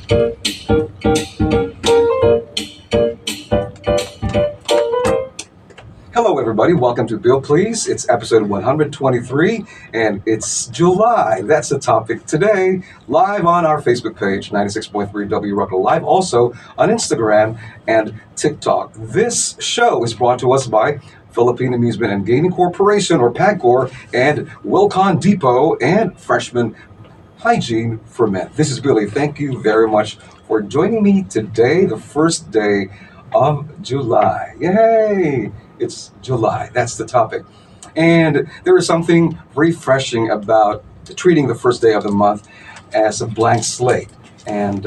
Hello, everybody. Welcome to Bill Please. It's episode 123, and it's July. That's the topic today. Live on our Facebook page, 96.3 W Rock Live, also on Instagram and TikTok. This show is brought to us by Philippine Amusement and Gaming Corporation, or PAGCOR, and Wilcon Depot, and Freshman Hygiene for Men. This is Billy. Thank you very much for joining me today, the first day of July. Yay! It's July. That's the topic. And there is something refreshing about treating the first day of the month as a blank slate. And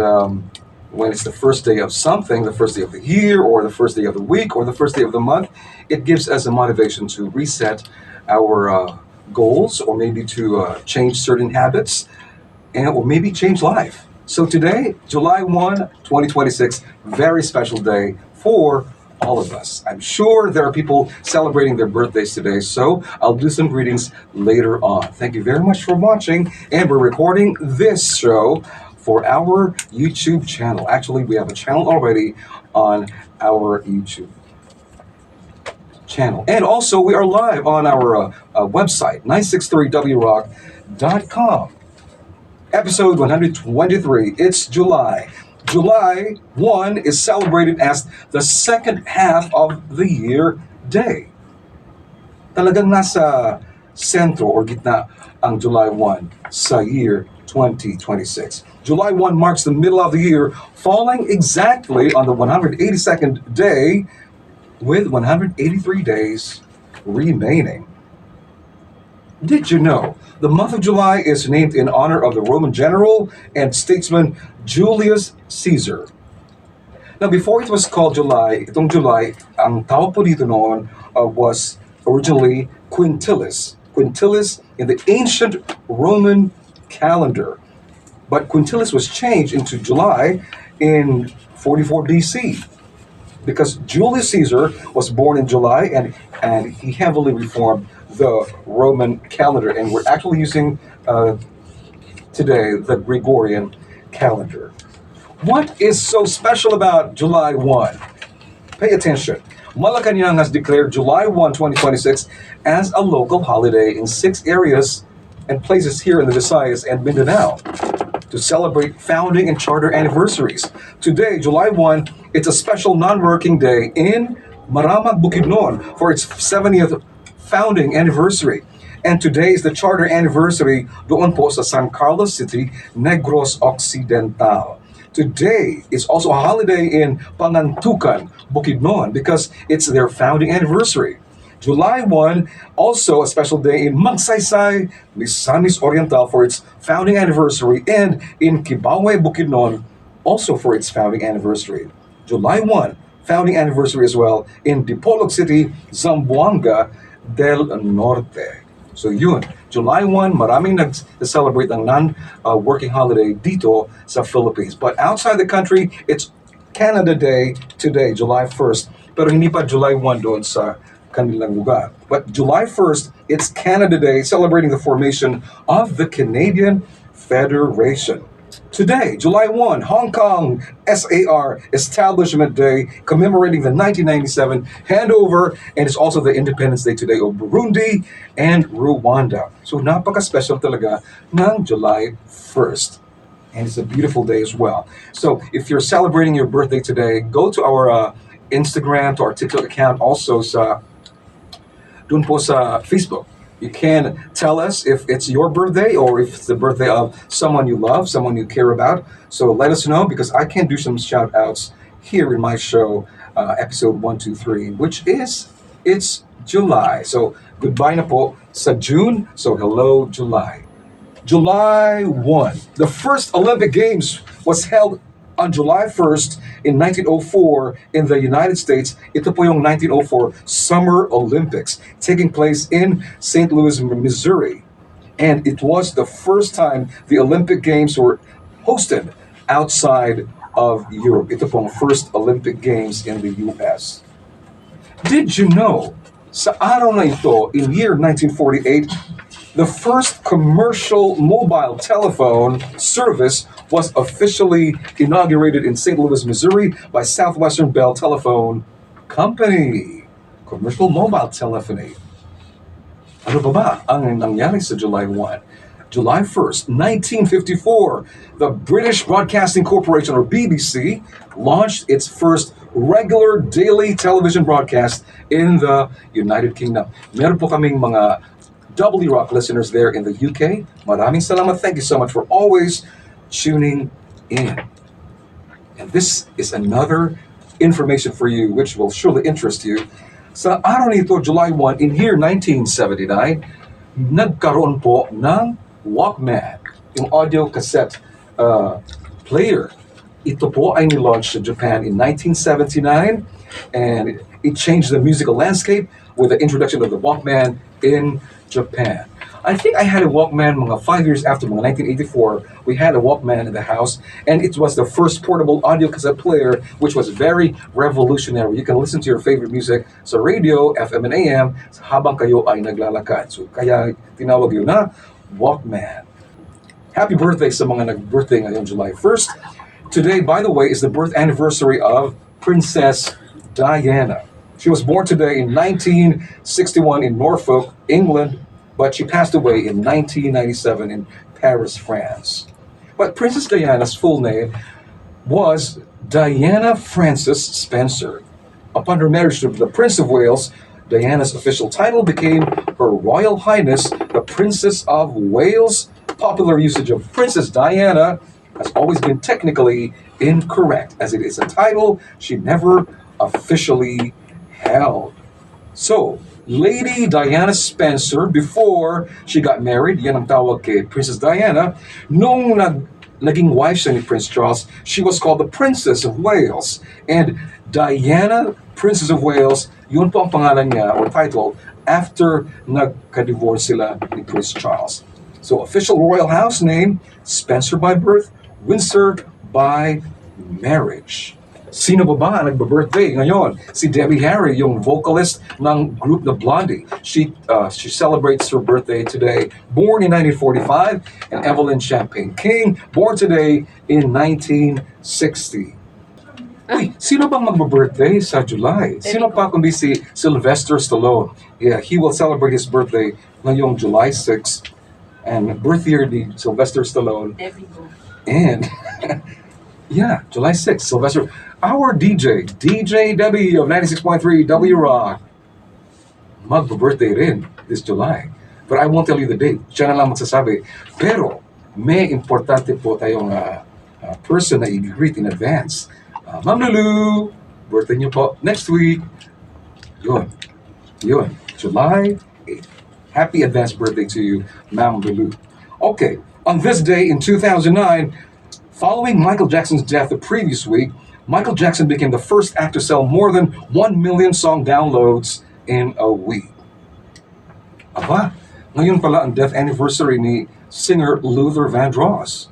when it's the first day of something, the first day of the year, or the first day of the week, or the first day of the month, it gives us a motivation to reset our goals, or maybe to change certain habits, or maybe change life. So today, July 1, 2026, very special day for all of us. I'm sure there are people celebrating their birthdays today, so I'll do some greetings later on. Thank you very much for watching, and we're recording this show for our YouTube channel. Actually, we have a channel already on our YouTube channel. And also, we are live on our website, 963wrock.com. Episode 123. It's July. July 1 is celebrated as the second half of the year day. Talagang nasa sentro or gitna ang July 1 sa year 2026. July 1 marks the middle of the year, falling exactly on the 182nd day with 183 days remaining. Did you know the month of July is named in honor of the Roman general and statesman Julius Caesar? Now, before it was called July, itong July, ang tawag po dito noon was originally Quintilis. Quintilis in the ancient Roman calendar. But Quintilis was changed into July in 44 BC. Because Julius Caesar was born in July, and he heavily reformed the Roman calendar, and we're actually using today the Gregorian calendar. What is so special about July 1? Pay attention. Malacanang has declared July 1, 2026 as a local holiday in 6 areas and places here in the Visayas and Mindanao to celebrate founding and charter anniversaries. Today, July 1, it's a special non-working day in Maramag, Bukidnon for its 70th founding anniversary. And today is the charter anniversary doon po sa San Carlos City, Negros Occidental. Today is also a holiday in Pangantucan, Bukidnon, because it's their founding anniversary. July 1, also a special day in Magsaysay, Misamis Oriental for its founding anniversary, and in Kibawe, Bukidnon, also for its founding anniversary. July 1, founding anniversary as well in Dipolog City, Zamboanga del Norte. So yun, July 1, maraming nag-celebrate ng non-working holiday dito sa Philippines. But outside the country, it's Canada Day today, July 1st. Pero hindi pa July 1 doon sa kanilang lugar. But July 1st, it's Canada Day, celebrating the formation of the Canadian Federation. Today, July 1, Hong Kong SAR Establishment Day, commemorating the 1997 handover, and it's also the Independence Day today of Burundi and Rwanda. So napaka-special talaga ng July 1st. And it's a beautiful day as well. So if you're celebrating your birthday today, go to our Instagram, to our TikTok account, also sa dun po sa Facebook. You can tell us if it's your birthday or if it's the birthday of someone you love, someone you care about. So let us know, because I can do some shout outs here in my show, episode 123, which is, it's July. So goodbye na po sa June. So hello, July. July 1. The first Olympic Games was held on July 1st in 1904 in the United States. Ito po yung 1904 Summer Olympics taking place in St. Louis, Missouri. And it was the first time the Olympic Games were hosted outside of Europe. Ito pong first Olympic Games in the US. Did you know, sa araw na ito, in year 1948, The first commercial mobile telephone service was officially inaugurated in St. Louis, Missouri by Southwestern Bell Telephone Company. Commercial mobile telephony. Ano pa ba ang nangyari sa July 1? July 1st, 1954, the British Broadcasting Corporation, or BBC, launched its first regular daily television broadcast in the United Kingdom. Meron po kaming mga W Rock listeners there in the UK. Maraming salamat. Thank you so much for always tuning in. And this is another information for you which will surely interest you. Sa araw nito, July 1, in year 1979, nagkaroon po ng Walkman, yung audio cassette player. Ito po ay nilaunch sa Japan in 1979, and it changed the musical landscape with the introduction of the Walkman in Japan. I think I had a Walkman mga 5 years after, mga 1984. We had a Walkman in the house, and it was the first portable audio cassette player, which was very revolutionary. You can listen to your favorite music sa radio, FM and AM, habang kayo ay naglalakad. So kaya tinawag yun na Walkman. Happy birthday sa mga nag-birthday ngayon July 1st. Today, by the way, is the birth anniversary of Princess Diana. She was born today in 1961 in Norfolk, England, but she passed away in 1997 in Paris, France. But Princess Diana's full name was Diana Frances Spencer. Upon her marriage to the Prince of Wales, Diana's official title became Her Royal Highness, the Princess of Wales. Popular usage of Princess Diana has always been technically incorrect, as it is a title she never officially held. So, Lady Diana Spencer, before she got married, yan ang tawag kay Princess Diana, nung naging wife siya ni Prince Charles, she was called the Princess of Wales. And Diana, Princess of Wales, yun po ang pangalan niya, or title, after nagka-divorce sila ni Prince Charles. So, official royal house name, Spencer by birth, Windsor by marriage. Sino ba ang nagbe-birthday ngayon? Si Debbie Harry, yung vocalist ng group The Blondie. She celebrates her birthday today. Born in 1945, and Evelyn Champagne King, born today in 1960. Uy, sino bang magbe-birthday sa July? Sino pa kundi si Sylvester Stallone? Yeah, he will celebrate his birthday ngayong July 6. And birth year ni Sylvester Stallone. And yeah, July 6th, Sylvester. Our DJ Debbie of 96.3 W Rock, magbe-birthday rin this July. But I won't tell you the date. Siya na lang magsasabi. Pero may importante po tayong person na i-greet in advance. Ma'am Lulu, birthday niyo po next week. Yun. July 8th. Happy advance birthday to you, Ma'am Lulu. Okay, on this day in 2009, following Michael Jackson's death the previous week, Michael Jackson became the first act to sell more than 1 million song downloads in a week. Aba, ngayon pala ang death anniversary ni singer Luther Vandross.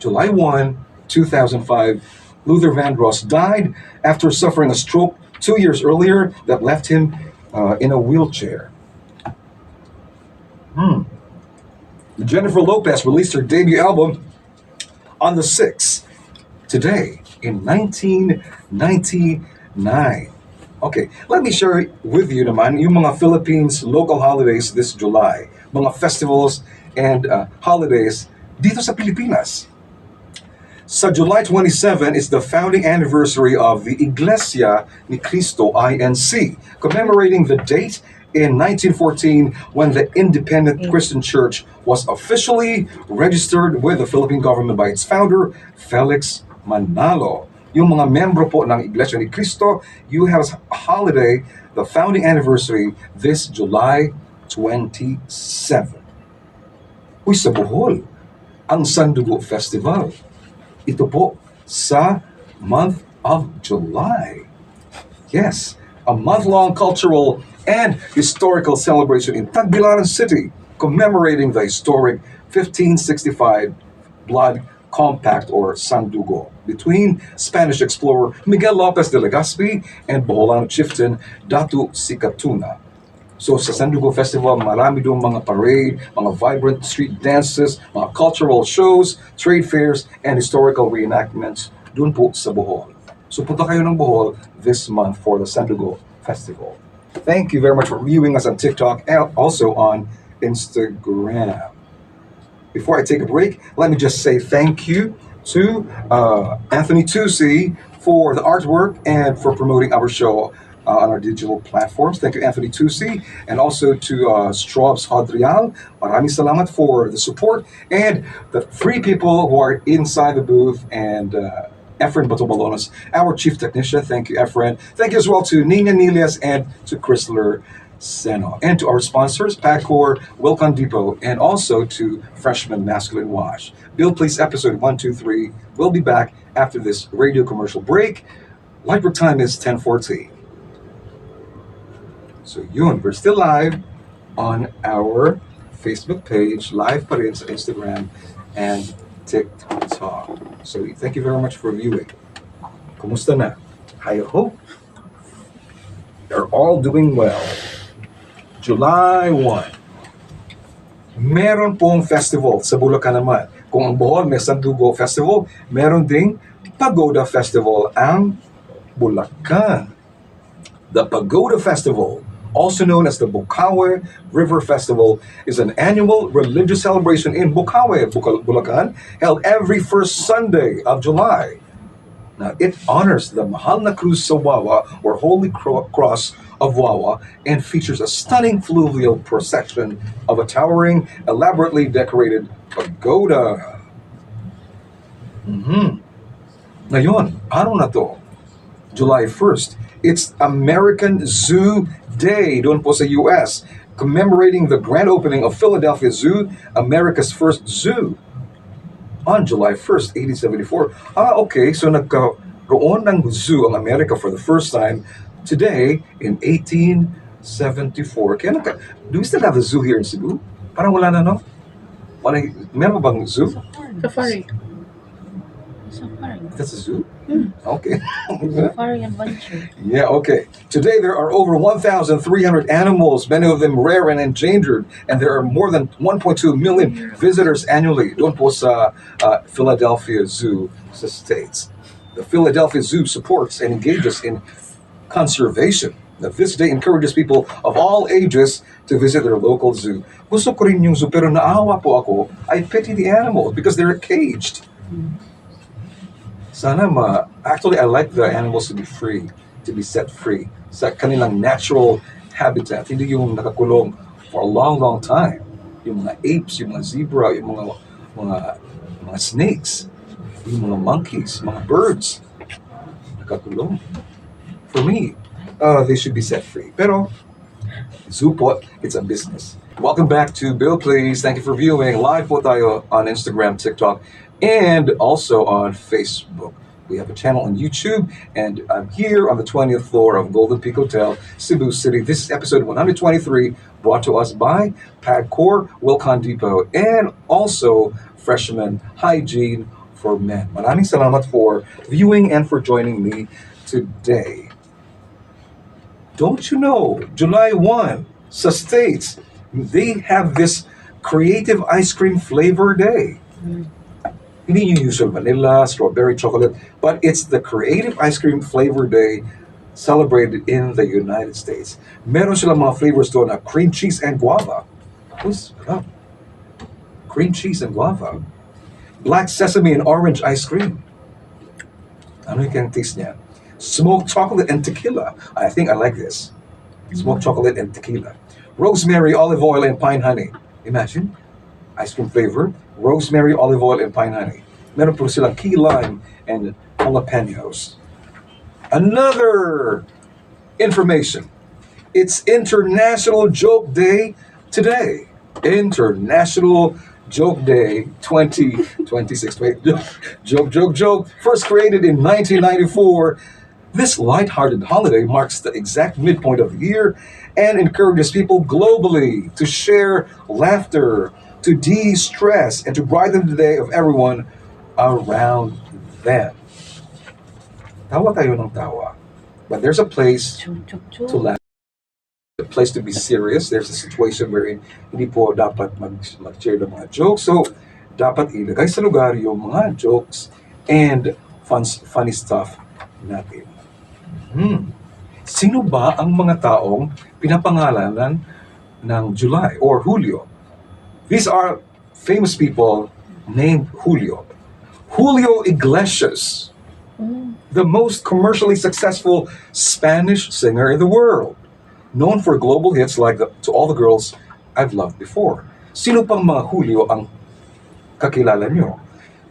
July 1, 2005, Luther Vandross died after suffering a stroke 2 years earlier that left him in a wheelchair. Jennifer Lopez released her debut album on the 6th, today, in 1999. Okay, let me share with you naman yung mga Philippines local holidays this July, mga festivals and holidays dito sa Pilipinas. Sa July 27 is the founding anniversary of the Iglesia ni Cristo INC, commemorating the date in 1914 when the Independent Christian Church was officially registered with the Philippine government by its founder, Felix Manalo. Yung mga membro po ng Iglesia ni Cristo, you have a holiday, the founding anniversary, this July 27. Uy, sa Bohol, ang Sandugo Festival. Ito po sa month of July. Yes, a month-long cultural and historical celebration in Tagbilaran City, commemorating the historic 1565 blood compact or Sandugo between Spanish explorer Miguel Lopez de Legazpi and Boholano chieftain Datu Sikatuna. So sa Sandugo Festival, marami doon mga parade, mga vibrant street dances, mga cultural shows, trade fairs, and historical reenactments doon po sa Bohol. So punta kayo ng Bohol this month for the Sandugo Festival. Thank you very much for viewing us on TikTok and also on Instagram. Before I take a break, let me just say thank you to Anthony Tusi for the artwork and for promoting our show on our digital platforms. Thank you, Anthony Tusi, and also to Strobs Hadrial. Maraming salamat for the support and the three people who are inside the booth and Efren Batobalonas, our chief technician. Thank you, Efren. Thank you as well to Nina Nilias and to Chrysler Seno. And to our sponsors, Pacor, Wilcon Depot, and also to Freshman Masculine Wash. Bill Please episode 123 will be back after this radio commercial break. Lightwork time is 10:14. So yun, we're still live on our Facebook page, live pa rin sa Instagram and TikTok. So thank you very much for viewing. Kumusta na? I hope you're all doing well. July 1. Meron pong festival sa Bulacan naman. Kung ang Bohol may Sandugo Festival, meron ding Pagoda Festival ang Bulacan. The Pagoda Festival, also known as the Bukawe River Festival, is an annual religious celebration in Bukawe, Bulacan, held every first Sunday of July. Now, it honors the Mahal na Cruz sa Wawa, or Holy Cross of Wawa, and features a stunning fluvial procession of a towering, elaborately decorated pagoda. Ngayon, araw na to, July 1st, it's American Zoo Day doon po sa US, commemorating the grand opening of Philadelphia Zoo, America's first zoo, on July 1st, 1874. Okay, so nagkaroon ng zoo ang Amerika for the first time today in 1874. Kaya do we still have a zoo here in Cebu? Parang wala na, no? Meron ba bang zoo? Safari. Safari. That's a zoo? Okay. Safari adventure. Yeah, okay. Today there are over 1,300 animals, many of them rare and endangered, and there are more than 1.2 million visitors annually doon po sa Philadelphia Zoo sa States. The Philadelphia Zoo supports and engages in conservation. Now, this day encourages people of all ages to visit their local zoo. Gusto ko rin yung zoo, pero naawa po ako. I pity the animals because they're caged. Sana actually, I like the animals to be free, to be set free sa kanilang natural habitat. Hindi yung nakakulong for a long, long time. Yung mga apes, yung mga zebra, yung mga snakes, yung mga monkeys, mga birds, nakakulong. For me, they should be set free. Pero, zoo po, it's a business. Welcome back to Bill Please. Thank you for viewing. Live po tayo on Instagram, TikTok, and also on Facebook. We have a channel on YouTube, and I'm here on the 20th floor of Golden Peak Hotel, Cebu City. This is episode 123, brought to us by Pagcor, Wilcon Depot, and also Freshman Hygiene for Men. Maraming salamat for viewing and for joining me today. Don't you know, July 1, sa States, they have this creative ice cream flavor day. Hindi yung usual vanilla, strawberry, chocolate, but it's the Creative Ice Cream Flavor Day celebrated in the United States. Meron silang mga flavors doon na cream cheese and guava. What's up? Cream cheese and guava. Black sesame and orange ice cream. Ano yung taste niya? Smoked chocolate and tequila. I think I like this. Smoked chocolate and tequila. Rosemary, olive oil, and pine honey. Imagine. Ice cream flavor, rosemary, olive oil, and pine honey. Meron po silang key lime and jalapenos. Another information. It's International Joke Day today. International Joke Day 2026. Wait, joke. First created in 1994, this lighthearted holiday marks the exact midpoint of the year and encourages people globally to share laughter, to de-stress, and to brighten the day of everyone around them. Tawa tayo ng tawa. But there's a place to laugh. the place to be serious. There's a situation wherein hindi po dapat mag-share ng mga jokes. So, dapat ilagay sa lugar yung mga jokes and funny stuff natin. Sino ba ang mga taong pinapangalanan ng July or Julio? These are famous people named Julio. Julio Iglesias, the most commercially successful Spanish singer in the world, known for global hits like To All the Girls I've Loved Before. Sino pang mga Julio ang kakilala nyo?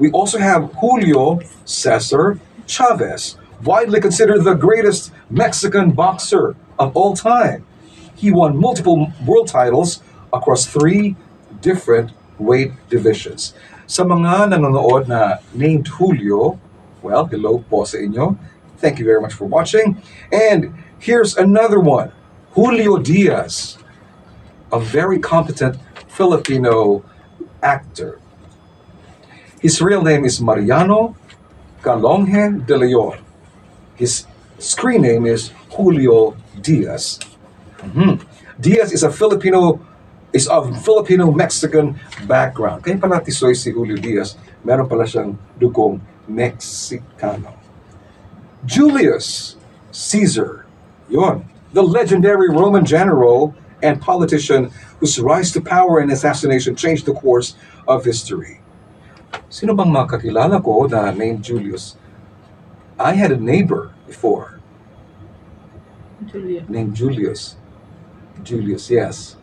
We also have Julio Cesar Chavez, widely considered the greatest Mexican boxer of all time. He won multiple world titles across 3 different weight divisions. Sa mga nanonood na named Julio, well, hello po sa inyo. Thank you very much for watching. And here's another one, Julio Diaz, a very competent Filipino actor. His real name is Mariano Calonge de Leon. His screen name is Julio Diaz. Diaz is of Filipino-Mexican background. Kaya pala tisoy si Julio Diaz, meron pala siyang dugong Mexicano. Julius Caesar, yon, the legendary Roman general and politician whose rise to power and assassination changed the course of history. Sino bang makakilala ko na named Julius? I had a neighbor before Julia. named Julius. Julius, yes.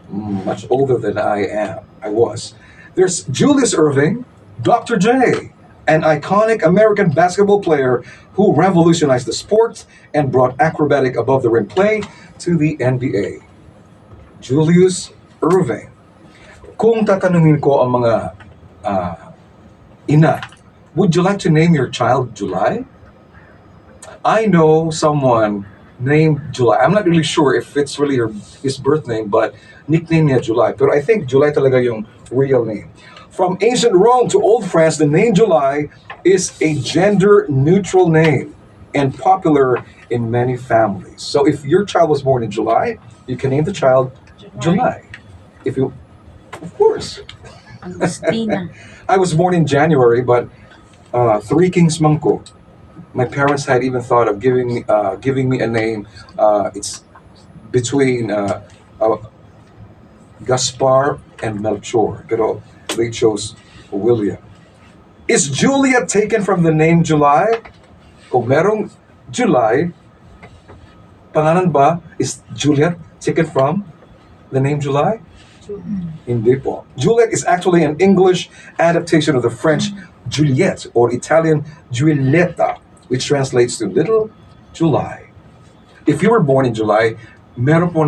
Much older than I was. There's Julius Irving, Dr. J, an iconic American basketball player who revolutionized the sport and brought acrobatic above the rim play to the NBA. Julius Irving. Kung tatanungin ko ang mga ina, would you like to name your child July? I know someone named July. I'm not really sure if it's really his birth name, but nickname niya July. Pero I think July talaga yung real name. From ancient Rome to Old France, the name July is a gender-neutral name and popular in many families. So if your child was born in July, you can name the child July. If you, of course. Agustina. I was born in January, but Three Kings Mangko. My parents had even thought of giving me a name. It's between Gaspar and Melchor, pero they chose William. Is Julia taken from the name July? Kung merong July, pangalan ba is Juliet taken from the name July? Hindi po. Juliet is actually an English adaptation of the French Juliette or Italian Giulietta, which translates to Little July. If you were born in July, meron po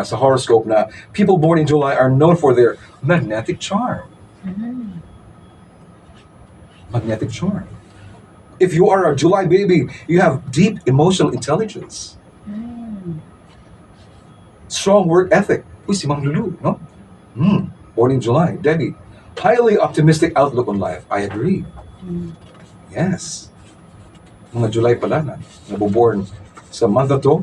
sa horoscope na people born in July are known for their magnetic charm. Magnetic charm. If you are a July baby, you have deep emotional intelligence, strong work ethic. Uy, si Mang Lulu, no? Born in July. Debbie, highly optimistic outlook on life. I agree. Yes. Mga July pala na nabuborn sa month na to,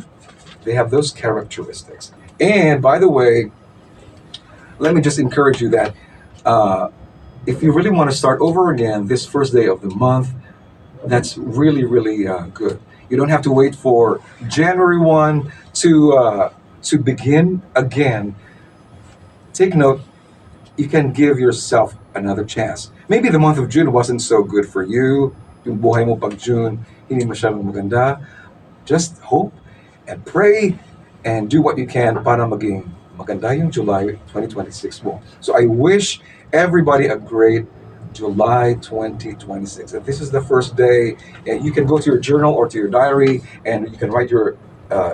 they have those characteristics. And by the way, let me just encourage you that if you really want to start over again this first day of the month, that's really, really good. You don't have to wait for January 1 to begin again. Take note, you can give yourself another chance. Maybe the month of June wasn't so good for you. Yung buhay mo pag June, hindi masyadong maganda. Just hope and pray and do what you can para maging maganda yung July 2026 mo. So I wish everybody a great July 2026. And this is the first day, and you can go to your journal or to your diary and you can write your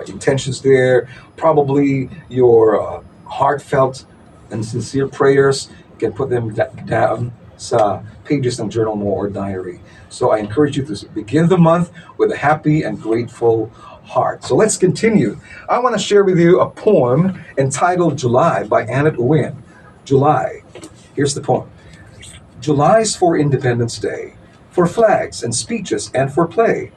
intentions there, probably your heartfelt and sincere prayers. You can put them down sa pages ng journal mo or diary. So I encourage you to begin the month with a happy and grateful heart. So let's continue. I want to share with you a poem entitled July by Annette Wynne. July. Here's the poem. July's for Independence Day, for flags and speeches and for play,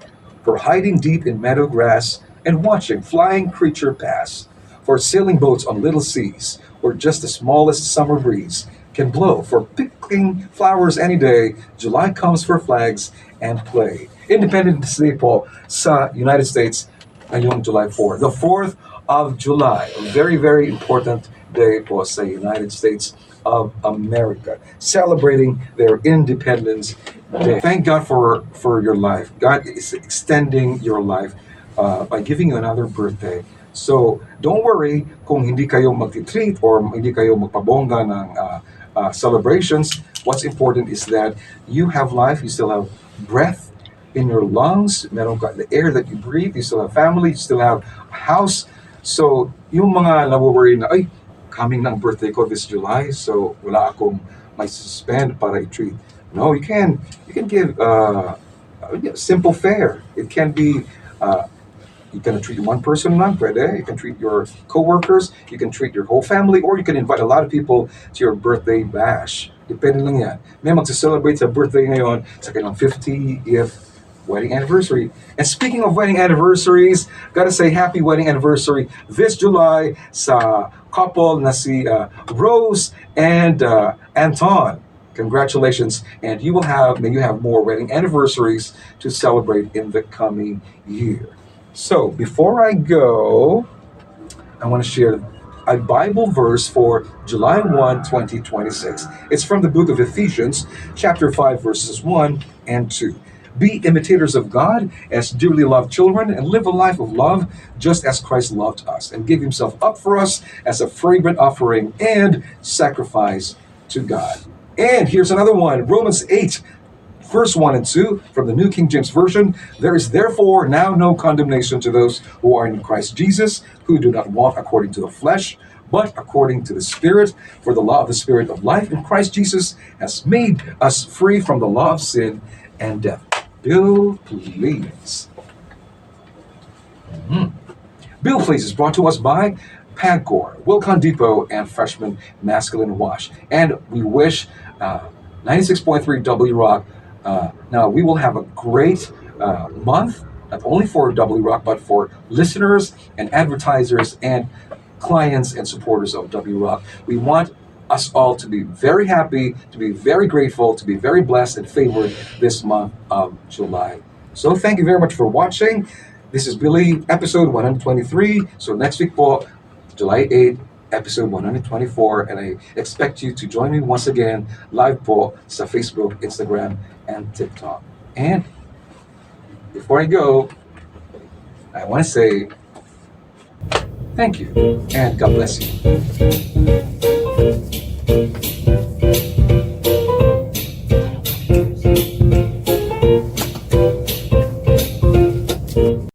for hiding deep in meadow grass and watching flying creature pass. For sailing boats on little seas, where just the smallest summer breeze can blow. For picking flowers any day, July comes for flags and play. Independence Day po sa United States ngayong July 4. The 4th of July, a very, very important day po sa United States of America, celebrating their Independence Day. Thank God for your life. God is extending your life by giving you another birthday. So, don't worry kung hindi kayo magti-treat or hindi kayo magpabongga ng celebrations. What's important is that you have life, you still have breath in your lungs, meron ka the air that you breathe, you still have family, you still have a house. So, yung mga nawo-worry na, ay, coming ng birthday ko this July, so wala akong may suspend para i-treat. No, you can give simple fare. It can be you can treat one person lang, pwede. You can treat your coworkers, you can treat your whole family, or you can invite a lot of people to your birthday bash. Depende lang yan. May magsa-celebrate sa birthday ngayon sa kanilang 50th wedding anniversary. And speaking of wedding anniversaries, gotta say happy wedding anniversary this July sa couple na si Rose and Anton. Congratulations, and may you have more wedding anniversaries to celebrate in the coming year. So, before I go, I want to share a Bible verse for July 1, 2026. It's from the book of Ephesians, chapter 5, verses 1 and 2. Be imitators of God as dearly loved children and live a life of love just as Christ loved us and gave himself up for us as a fragrant offering and sacrifice to God. And here's another one, Romans 8, verse 1 and 2 from the New King James Version. There is therefore now no condemnation to those who are in Christ Jesus, who do not walk according to the flesh, but according to the Spirit. For the law of the Spirit of life in Christ Jesus has made us free from the law of sin and death. Bill, please. Bill, please is brought to us by Pagcor, Wilcon Depot, and Freshman Masculine Wash. And we wish 96.3 W Rock. Now, we will have a great month, not only for W Rock, but for listeners and advertisers and clients and supporters of W Rock. We want us all to be very happy, to be very grateful, to be very blessed and favored this month of July. So thank you very much for watching. This is Billy, episode 123. So next week po, July 8, episode 124, and I expect you to join me once again live po sa Facebook, Instagram, and TikTok. And before I go, I want to say thank you and God bless you.